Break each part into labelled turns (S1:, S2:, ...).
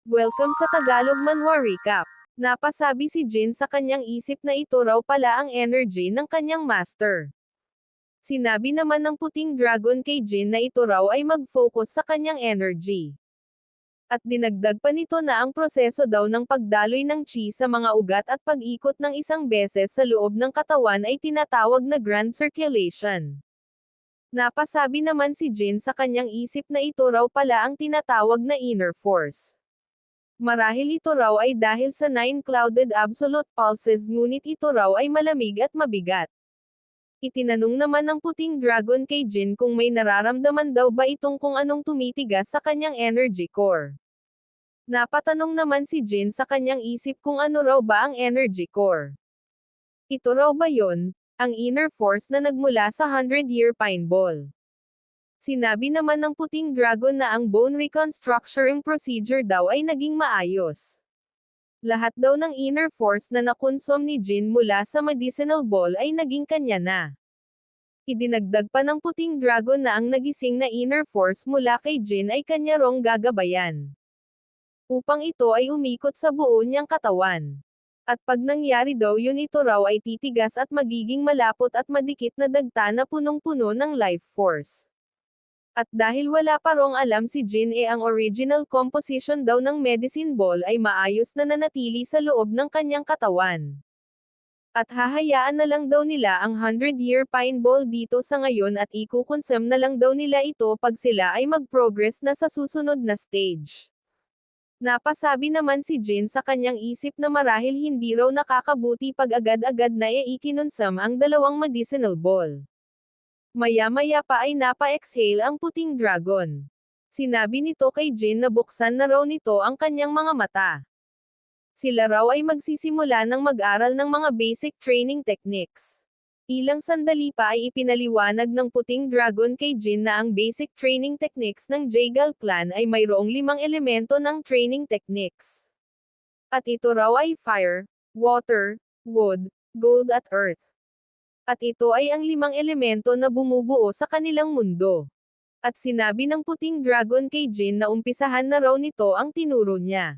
S1: Welcome sa Tagalog Manhwa Recap. Napasabi si Jin sa kanyang isip na ito raw pala ang energy ng kanyang master. Sinabi naman ng puting dragon kay Jin na ito raw ay mag-focus sa kanyang energy. At dinagdag pa nito na ang proseso daw ng pagdaloy ng chi sa mga ugat at pag-ikot ng isang beses sa loob ng katawan ay tinatawag na grand circulation. Napasabi naman si Jin sa kanyang isip na ito raw pala ang tinatawag na inner force. Marahil ito raw ay dahil sa 9 clouded absolute pulses ngunit ito raw ay malamig at mabigat. Itinanong naman ng puting dragon kay Jin kung may nararamdaman daw ba itong kung anong tumitigas sa kanyang energy core. Napatanong naman si Jin sa kanyang isip kung ano raw ba ang energy core. Ito raw ba yon, ang inner force na nagmula sa 100-year pine ball. Sinabi naman ng puting dragon na ang bone reconstruction procedure daw ay naging maayos. Lahat daw ng inner force na nakonsom ni Jin mula sa medicinal ball ay naging kanya na. Idinagdag pa ng puting dragon na ang nagising na inner force mula kay Jin ay kanya rong gagabayan. Upang ito ay umikot sa buo niyang katawan. At pag nangyari daw yun ito raw ay titigas at magiging malapot at madikit na dagta na punong-puno ng life force. At dahil wala pa rong alam si Jin ang original composition daw ng medicine ball ay maayos na nanatili sa loob ng kanyang katawan. At hahayaan na lang daw nila ang 100-year pine ball dito sa ngayon at ikukonsume na lang daw nila ito pag sila ay mag-progress na sa susunod na stage. Napasabi naman si Jin sa kanyang isip na marahil hindi raw nakakabuti pag agad-agad na ikinonsum ang dalawang medicinal ball. Maya-maya pa ay napa-exhale ang puting dragon. Sinabi nito kay Jin na buksan na raw nito ang kanyang mga mata. Sila raw ay magsisimula ng mag-aral ng mga basic training techniques. Ilang sandali pa ay ipinaliwanag ng puting dragon kay Jin na ang basic training techniques ng Jaegal clan ay mayroong 5 elemento ng training techniques. At ito raw ay fire, water, wood, gold at earth. At ito ay ang 5 elemento na bumubuo sa kanilang mundo. At sinabi ng puting dragon kay Jin na umpisahan na raw nito ang tinuro niya.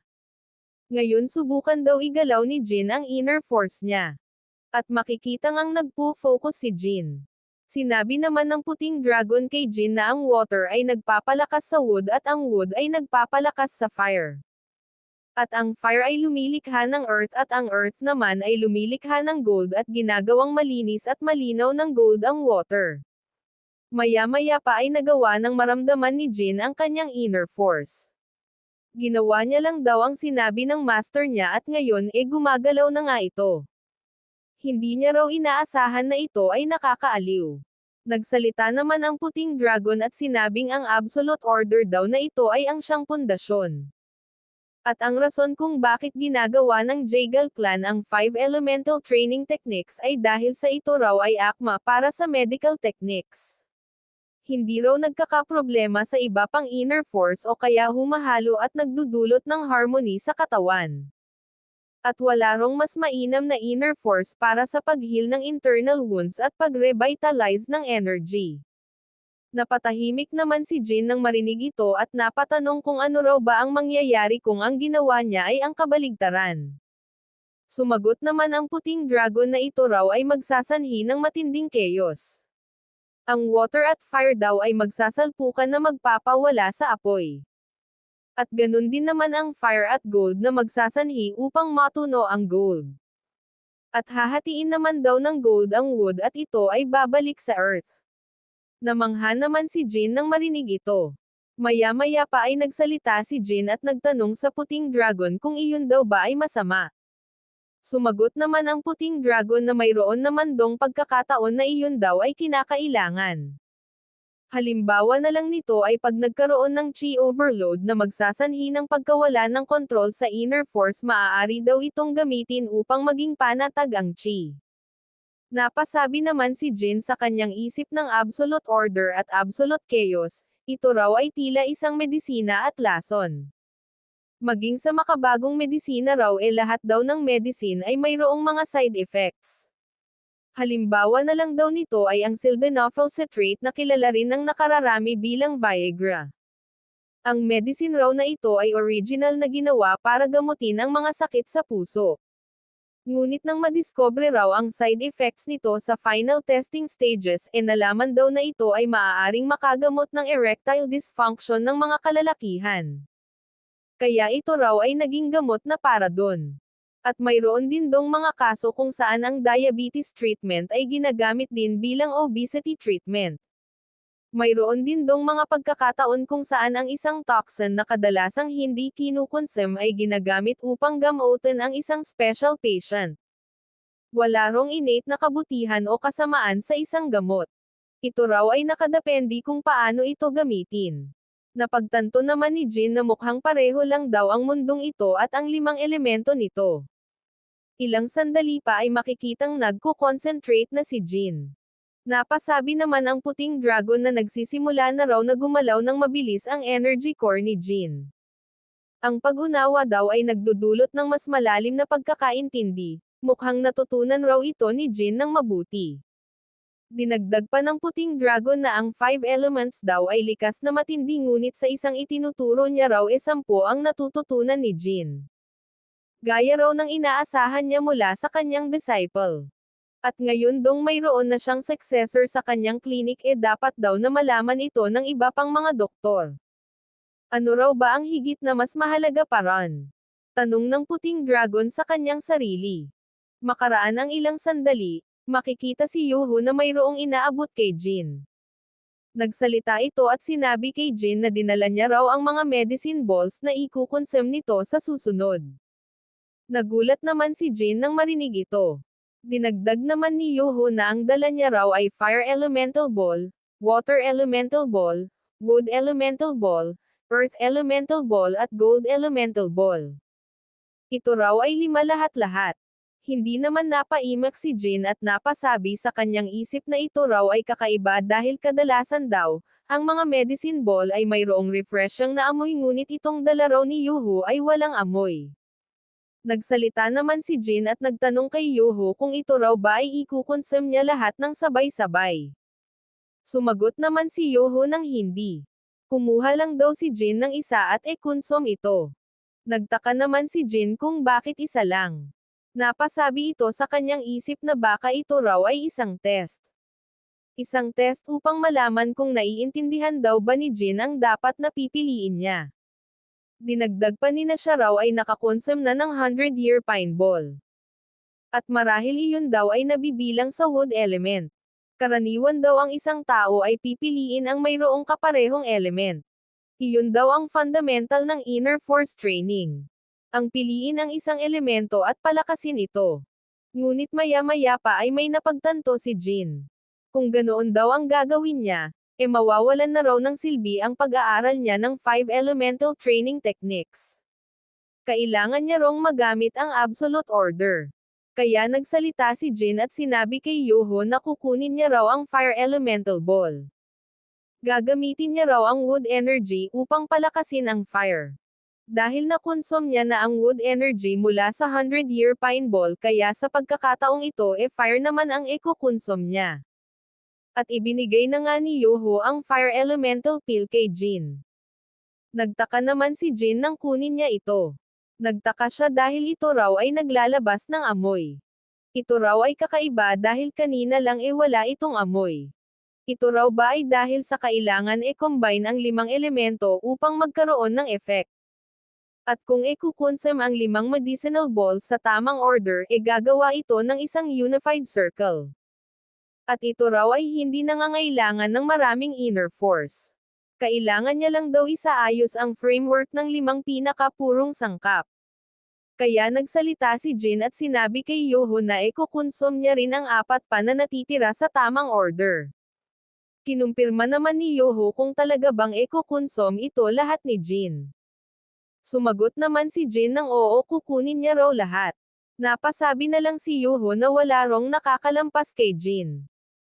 S1: Ngayon subukan daw igalaw ni Jin ang inner force niya. At makikitang ang nagpo-focus si Jin. Sinabi naman ng puting dragon kay Jin na ang water ay nagpapalakas sa wood at ang wood ay nagpapalakas sa fire. At ang fire ay lumilikha ng earth at ang earth naman ay lumilikha ng gold at ginagawang malinis at malinaw ng gold ang water. Maya-maya pa ay nagawa ng maramdaman ni Jin ang kanyang inner force. Ginawa niya lang daw ang sinabi ng master niya at ngayon gumagalaw na nga ito. Hindi niya raw inaasahan na ito ay nakakaaliw. Nagsalita naman ang puting dragon at sinabing ang absolute order daw na ito ay ang siyang pundasyon. At ang rason kung bakit ginagawa ng Jaegal clan ang 5 elemental training techniques ay dahil sa ito raw ay akma para sa medical techniques. Hindi raw nagkakaproblema sa iba pang inner force o kaya humahalo at nagdudulot ng harmony sa katawan. At wala rong mas mainam na inner force para sa pag-heal ng internal wounds at pag-revitalize ng energy. Napatahimik naman si Jin nang marinig ito at napatanong kung ano raw ba ang mangyayari kung ang ginawa niya ay ang kabaligtaran. Sumagot naman ang puting dragon na ito raw ay magsasanhi ng matinding chaos. Ang water at fire daw ay magsasalpukan na magpapawala sa apoy. At ganun din naman ang fire at gold na magsasanhi upang matuno ang gold. At hahatiin naman daw ng gold ang wood at ito ay babalik sa earth. Namangha naman si Jin nang marinig ito. Maya-maya pa ay nagsalita si Jin at nagtanong sa puting dragon kung iyon daw ba ay masama. Sumagot naman ang puting dragon na mayroon naman dong pagkakataon na iyon daw ay kinakailangan. Halimbawa na lang nito ay pag nagkaroon ng chi overload na magsasanhi ng pagkawala ng kontrol sa inner force maaari daw itong gamitin upang maging panatag ang chi. Napasabi naman si Jin sa kanyang isip ng absolute order at absolute chaos, ito raw ay tila isang medisina at lason. Maging sa makabagong medisina raw lahat daw ng medicine ay mayroong mga side effects. Halimbawa na lang daw nito ay ang sildenafil citrate na kilala rin ng nakararami bilang Viagra. Ang medicine raw na ito ay original na ginawa para gamutin ang mga sakit sa puso. Ngunit nang madiskubre raw ang side effects nito sa final testing stages, nalaman daw na ito ay maaaring makagamot ng erectile dysfunction ng mga kalalakihan. Kaya ito raw ay naging gamot na para dun. At mayroon din dong mga kaso kung saan ang diabetes treatment ay ginagamit din bilang obesity treatment. Mayroon din dong mga pagkakataon kung saan ang isang toxin na kadalasang hindi kinukonsume ay ginagamit upang gamutin ang isang special patient. Wala rong innate na kabutihan o kasamaan sa isang gamot. Ito raw ay nakadepende kung paano ito gamitin. Napagtanto naman ni Jin na mukhang pareho lang daw ang mundong ito at ang 5 elemento nito. Ilang sandali pa ay makikitang nagko-concentrate na si Jin. Napasabi naman ang puting dragon na nagsisimula na raw na gumalaw ng mabilis ang energy core ni Jin. Ang pag-unawa daw ay nagdudulot ng mas malalim na pagkakaintindi, mukhang natutunan raw ito ni Jin ng mabuti. Dinagdag pa ng puting dragon na ang 5 elements daw ay likas na matindi ngunit sa isang itinuturo niya raw 10 ang natututunan ni Jin. Gaya raw ng inaasahan niya mula sa kanyang disciple. At ngayon dong mayroon na siyang successor sa kanyang clinic dapat daw na malaman ito ng iba pang mga doktor. Ano raw ba ang higit na mas mahalaga pa ron? Tanong ng puting dragon sa kanyang sarili. Makaraan ang ilang sandali, makikita si Yuho na mayroong inaabot kay Jin. Nagsalita ito at sinabi kay Jin na dinala niya raw ang mga medicine balls na ikukonsume nito sa susunod. Nagulat naman si Jin nang marinig ito. Dinagdag naman ni Yuho na ang dala niya raw ay Fire Elemental Ball, Water Elemental Ball, Wood Elemental Ball, Earth Elemental Ball at Gold Elemental Ball. Ito raw ay 5 lahat-lahat. Hindi naman napaimak si Jin at napasabi sa kanyang isip na ito raw ay kakaiba dahil kadalasan daw, ang mga medicine ball ay mayroong refreshing na amoy ngunit itong dala raw ni Yuho ay walang amoy. Nagsalita naman si Jin at nagtanong kay Yuho kung ito raw ba ay ikukonsume niya lahat ng sabay-sabay. Sumagot naman si Yuho ng hindi. Kumuha lang daw si Jin ng isa at konsume ito. Nagtaka naman si Jin kung bakit isa lang. Napasabi ito sa kanyang isip na baka ito raw ay isang test. Isang test upang malaman kung naiintindihan daw ba ni Jin ang dapat na pipiliin niya. Dinagdag pa ni na siya raw ay nakakonsume na ng 100-year pine ball. At marahil iyon daw ay nabibilang sa wood element. Karaniwan daw ang isang tao ay pipiliin ang mayroong kaparehong element. Iyon daw ang fundamental ng inner force training. Ang piliin ang isang elemento at palakasin ito. Ngunit maya-maya pa ay may napagtanto si Jin. Kung ganoon daw ang gagawin niya, mawawalan na raw ng silbi ang pag-aaral niya ng 5 elemental training techniques. Kailangan niya rong magamit ang absolute order. Kaya nagsalita si Jin at sinabi kay Yuho na kukunin niya raw ang fire elemental ball. Gagamitin niya raw ang wood energy upang palakasin ang fire. Dahil na-consume niya na ang wood energy mula sa 100-year pine ball kaya sa pagkakataong ito fire naman ang eko-consume niya. At ibinigay na nga ni Yuho ang fire elemental pill kay Jin. Nagtaka naman si Jin nang kunin niya ito. Nagtaka siya dahil ito raw ay naglalabas ng amoy. Ito raw ay kakaiba dahil kanina lang wala itong amoy. Ito raw ba ay dahil sa kailangan combine ang 5 elemento upang magkaroon ng effect. At kung ikukonsume ang 5 medicinal balls sa tamang order gagawa ito ng isang unified circle. At ito raw ay hindi nangangailangan ng maraming inner force. Kailangan niya lang daw isaayos ang framework ng 5 pinakapurong sangkap. Kaya nagsalita si Jin at sinabi kay Yuho na eko-consume niya rin ang 4 pa na natitira sa tamang order. Kinumpirma naman ni Yuho kung talaga bang eko-consume ito lahat ni Jin. Sumagot naman si Jin ng oo, kukunin niya raw lahat. Napasabi na lang si Yuho na wala rong nakakalampas kay Jin.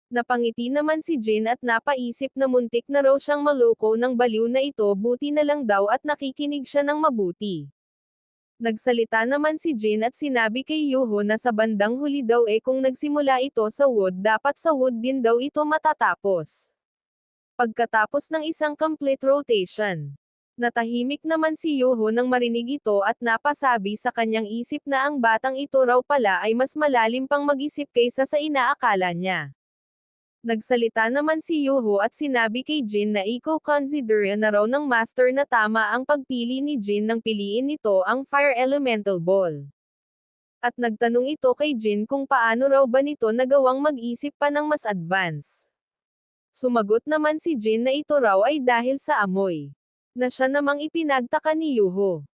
S1: Napangiti naman si Jin at napaisip na muntik na raw siyang maloko ng baliw na ito, buti na lang daw at nakikinig siya ng mabuti. Nagsalita naman si Jin at sinabi kay Yuho na sa bandang huli daw kung nagsimula ito sa wood dapat sa wood din daw ito matatapos. Pagkatapos ng isang complete rotation. Natahimik naman si Yuho nang marinig ito at napasabi sa kanyang isip na ang batang ito raw pala ay mas malalim pang mag-isip kaysa sa inaakala niya. Nagsalita naman si Yuho at sinabi kay Jin na i-consider na raw ng master na tama ang pagpili ni Jin nang piliin nito ang Fire Elemental Ball. At nagtanong ito kay Jin kung paano raw ba nito nagawang mag-isip pa ng mas advance. Sumagot naman si Jin na ito raw ay dahil sa amoy. Na siya namang ipinagtaka ni Yuho.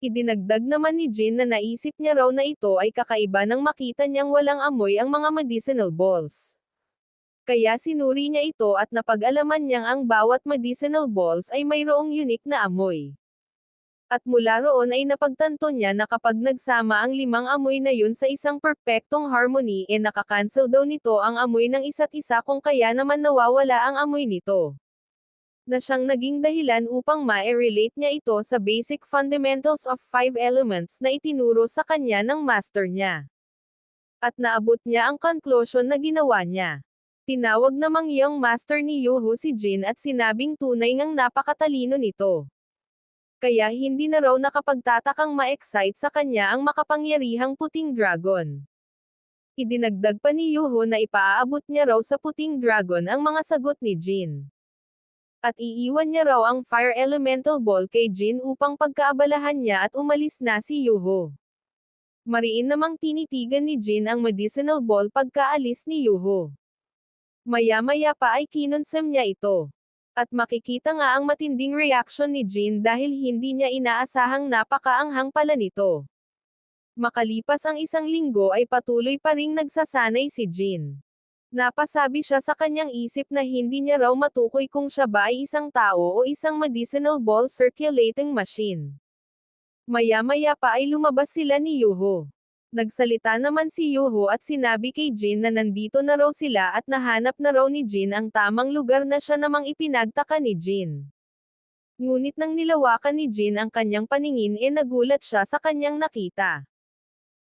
S1: Idinagdag naman ni Jin na naisip niya raw na ito ay kakaiba nang makita niyang walang amoy ang mga medicinal balls. Kaya sinuri niya ito at napag-alaman niyang ang bawat medicinal balls ay mayroong unique na amoy. At mula roon ay napagtanto niya na kapag nagsama ang 5 amoy na yun sa isang perpektong harmony nakakancel daw nito ang amoy ng isa't isa kung kaya naman nawawala ang amoy nito. Na siyang naging dahilan upang ma-relate niya ito sa basic fundamentals of 5 elements na itinuro sa kanya ng master niya. At naabot niya ang conclusion na ginawa niya. Tinawag namang young master ni Yuho si Jin at sinabing tunay ngang napakatalino nito. Kaya hindi na raw nakapagtatakang ma-excite sa kanya ang makapangyarihang puting dragon. Idinagdag pa ni Yuho na ipaaabot niya raw sa puting dragon ang mga sagot ni Jin. At iiwan niya raw ang Fire Elemental Ball kay Jin upang pagkaabalahan niya at umalis na si Yuho. Mariin namang tinitigan ni Jin ang medicinal ball pagkaalis ni Yuho. Maya-maya pa ay kinonsem niya ito. At makikita nga ang matinding reaction ni Jin dahil hindi niya inaasahang napakaanghang pala nito. Makalipas ang 1 linggo ay patuloy pa ring nagsasanay si Jin. Napasabi siya sa kanyang isip na hindi niya raw matukoy kung siya ba ay isang tao o isang medicinal ball circulating machine. Maya-maya pa ay lumabas sila ni Yuho. Nagsalita naman si Yuho at sinabi kay Jin na nandito na raw sila at nahanap na raw ni Jin ang tamang lugar na siya namang ipinagtaka ni Jin. Ngunit nang nilawakan ni Jin ang kanyang paningin nagulat siya sa kanyang nakita.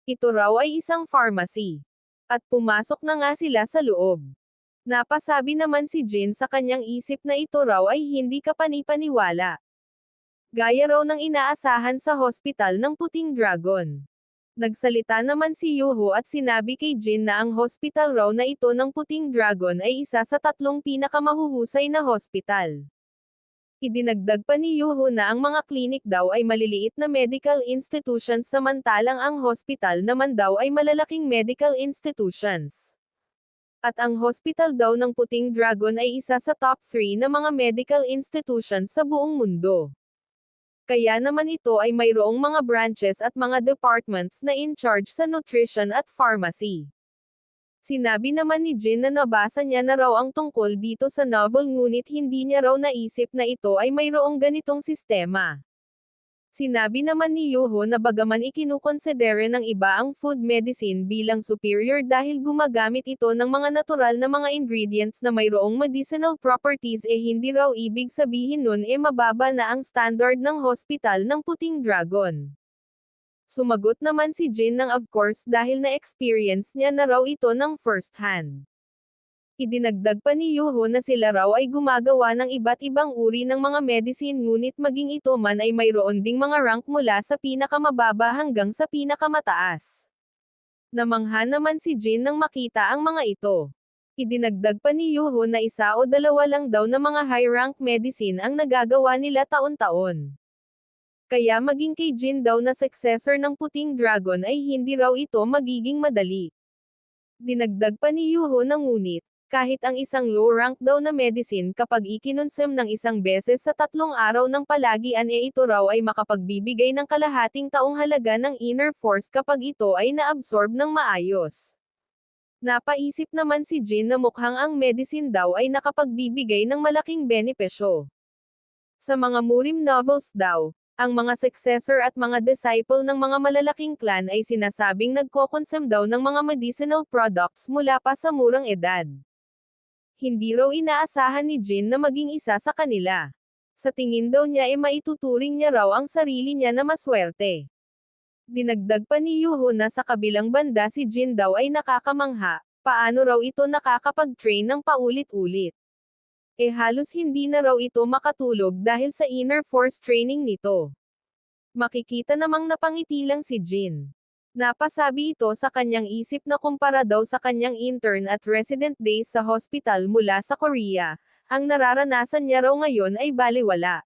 S1: Ito raw ay isang pharmacy. At pumasok na nga sila sa loob. Napasabi naman si Jin sa kanyang isip na ito raw ay hindi kapani-paniwala. Gaya raw ng inaasahan sa hospital ng Puting Dragon. Nagsalita naman si Yuho at sinabi kay Jin na ang hospital raw na ito ng Puting Dragon ay isa sa 3 pinakamahuhusay na hospital. Idinagdag pa ni Yuho na ang mga klinik daw ay maliliit na medical institutions samantalang ang hospital naman daw ay malalaking medical institutions. At ang hospital daw ng Puting Dragon ay isa sa top 3 na mga medical institutions sa buong mundo. Kaya naman ito ay mayroong mga branches at mga departments na in charge sa nutrition at pharmacy. Sinabi naman ni Jin na nabasa niya na raw ang tungkol dito sa novel ngunit hindi niya raw naisip na ito ay mayroong ganitong sistema. Sinabi naman ni Yuho na bagaman ikinukonsidere ng iba ang food medicine bilang superior dahil gumagamit ito ng mga natural na mga ingredients na mayroong medicinal properties hindi raw ibig sabihin nun mababa na ang standard ng hospital ng Puting Dragon. Sumagot naman si Jin ng of course dahil na-experience niya na raw ito ng first hand. Idinagdag pa ni Yuho na sila raw ay gumagawa ng iba't ibang uri ng mga medicine ngunit maging ito man ay mayroon ding mga rank mula sa pinakamababa hanggang sa pinakamataas. Namangha naman si Jin nang makita ang mga ito. Idinagdag pa ni Yuho na 1 o 2 lang daw na mga high-rank medicine ang nagagawa nila taon-taon. Kaya maging kay Jin daw na successor ng Puting Dragon ay hindi raw ito magiging madali. Dinagdag pa ni Yuho na ngunit, kahit ang isang low-rank daw na medicine kapag ikinonsum ng 1 beses sa 3 araw ng palagian ito raw ay makapagbibigay ng kalahating taong halaga ng inner force kapag ito ay naabsorb ng maayos. Napaisip naman si Jin na mukhang ang medicine daw ay nakapagbibigay ng malaking benepisyo. Sa mga Murim novels daw, ang mga successor at mga disciple ng mga malalaking clan ay sinasabing nagko-consume daw ng mga medicinal products mula pa sa murang edad. Hindi raw inaasahan ni Jin na maging isa sa kanila. Sa tingin daw niya maituturing niya raw ang sarili niya na maswerte. Dinagdag pa ni Yuho na sa kabilang banda si Jin daw ay nakakamangha, paano raw ito nakakapag-train ng paulit-ulit. halos hindi na raw ito makatulog dahil sa inner force training nito. Makikita namang napangiti lang si Jin. Napasabi ito sa kanyang isip na kumpara daw sa kanyang intern at resident days sa hospital mula sa Korea, ang nararanasan niya raw ngayon ay balewala.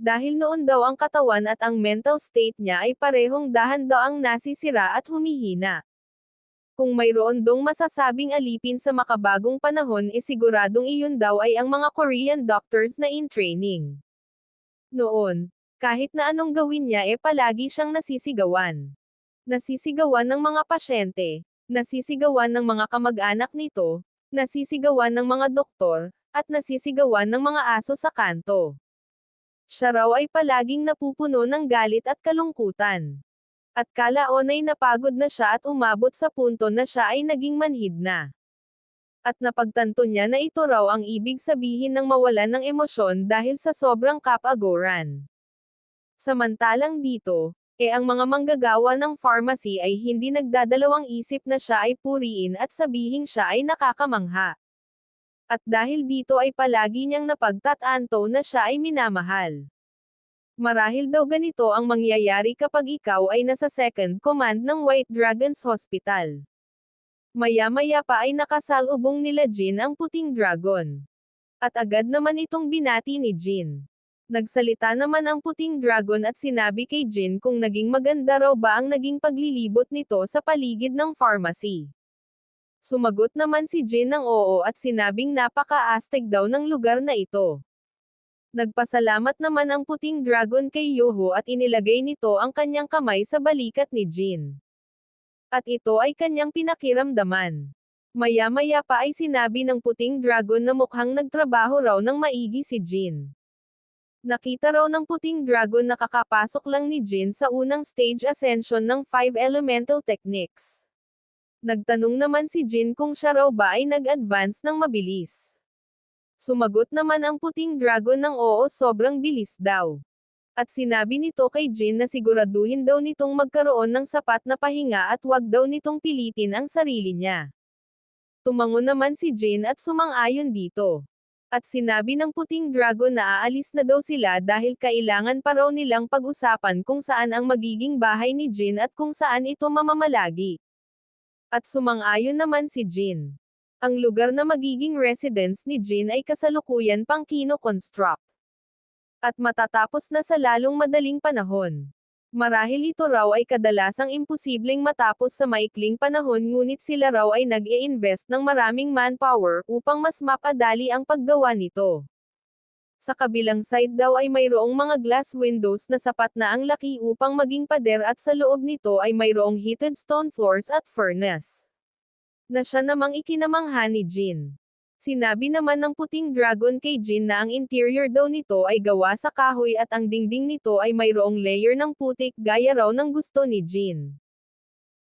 S1: Dahil noon daw ang katawan at ang mental state niya ay parehong dahan daw ang nasisira at humihina. Kung mayroon dong masasabing alipin sa makabagong panahon siguradong iyon daw ay ang mga Korean doctors na in training. Noon, kahit na anong gawin niya palagi siyang nasisigawan. Nasisigawan ng mga pasyente, nasisigawan ng mga kamag-anak nito, nasisigawan ng mga doktor, at nasisigawan ng mga aso sa kanto. Siya raw ay palaging napupuno ng galit at kalungkutan. At kalaon ay napagod na siya at umabot sa punto na siya ay naging manhid na. At napagtanto niya na ito raw ang ibig sabihin ng mawalan ng emosyon dahil sa sobrang kapagoran. Samantalang dito, ang mga manggagawa ng pharmacy ay hindi nagdadalawang isip na siya ay puriin at sabihing siya ay nakakamangha. At dahil dito ay palagi niyang napagtatanto na siya ay minamahal. Marahil daw ganito ang mangyayari kapag ikaw ay nasa second command ng White Dragons Hospital. Maya-maya pa ay nakasalubong nila Jin ang puting dragon. At agad naman itong binati ni Jin. Nagsalita naman ang puting dragon at sinabi kay Jin kung naging maganda raw ba ang naging paglilibot nito sa paligid ng pharmacy. Sumagot naman si Jin ng oo at sinabing napaka-astig daw ng lugar na ito. Nagpasalamat naman ang puting dragon kay Yoho at inilagay nito ang kanyang kamay sa balikat ni Jin. At ito ay kanyang pinakiramdaman. Maya-maya pa ay sinabi ng puting dragon na mukhang nagtrabaho raw ng maigi si Jin. Nakita raw ng puting dragon na kakapasok lang ni Jin sa unang stage ascension ng 5 elemental techniques. Nagtanong naman si Jin kung siya raw ba ay nag-advance ng mabilis. Sumagot naman ang puting dragon ng oo, sobrang bilis daw. At sinabi nito kay Jin na siguraduhin daw nitong magkaroon ng sapat na pahinga at wag daw nitong pilitin ang sarili niya. Tumango naman si Jin at sumang-ayon dito. At sinabi ng puting dragon na aalis na daw sila dahil kailangan pa raw nilang pag-usapan kung saan ang magiging bahay ni Jin at kung saan ito mamamalagi. At sumang-ayon naman si Jin. Ang lugar na magiging residence ni Jin ay kasalukuyan pang kino-construct. At matatapos na sa lalong madaling panahon. Marahil ito raw ay kadalasang imposibleng matapos sa maikling panahon ngunit sila raw ay nag-i-invest ng maraming manpower upang mas mapadali ang paggawa nito. Sa kabilang side daw ay mayroong mga glass windows na sapat na ang laki upang maging pader at sa loob nito ay mayroong heated stone floors at furnace. Na siya namang ikinamangha ni Jin. Sinabi naman ng puting dragon kay Jin na ang interior daw nito ay gawa sa kahoy at ang dingding nito ay mayroong layer ng putik gaya raw ng gusto ni Jin.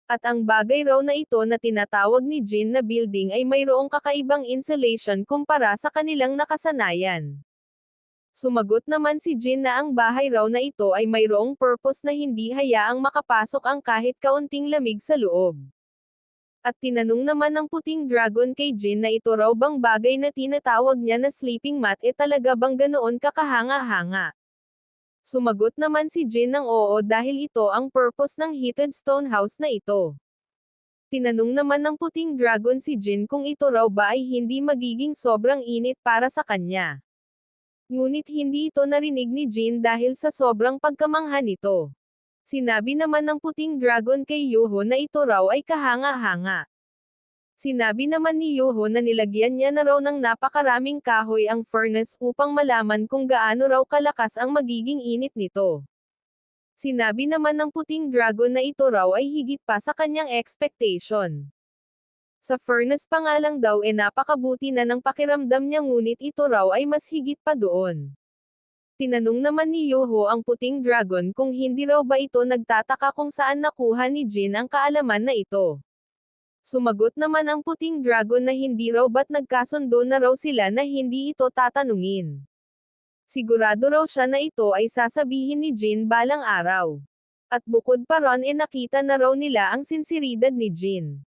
S1: At ang bagay raw na ito na tinatawag ni Jin na building ay mayroong kakaibang insulation kumpara sa kanilang nakasanayan. Sumagot naman si Jin na ang bahay raw na ito ay mayroong purpose na hindi hayaang makapasok ang kahit kaunting lamig sa loob. At tinanong naman ng puting dragon kay Jin na ito raw bang bagay na tinatawag niya na sleeping mat talaga bang ganoon kakahanga-hanga. Sumagot naman si Jin ng oo dahil ito ang purpose ng heated stone house na ito. Tinanong naman ng puting dragon si Jin kung ito raw ba ay hindi magiging sobrang init para sa kanya. Ngunit hindi ito narinig ni Jin dahil sa sobrang pagkamangha nito. Sinabi naman ng puting dragon kay Yoho na ito raw ay kahanga-hanga. Sinabi naman ni Yoho na nilagyan niya na raw ng napakaraming kahoy ang furnace upang malaman kung gaano raw kalakas ang magiging init nito. Sinabi naman ng puting dragon na ito raw ay higit pa sa kanyang expectation. Sa furnace pa nga lang daw napakabuti na ng pakiramdam niya ngunit ito raw ay mas higit pa doon. Tinanong naman ni Yoho ang puting dragon kung hindi raw ba ito nagtataka kung saan nakuha ni Jin ang kaalaman na ito. Sumagot naman ang puting dragon na hindi raw ba't nagkasundo na raw sila na hindi ito tatanungin. Sigurado raw siya na ito ay sasabihin ni Jin balang araw. At bukod pa ron nakita na raw nila ang sinsiridad ni Jin.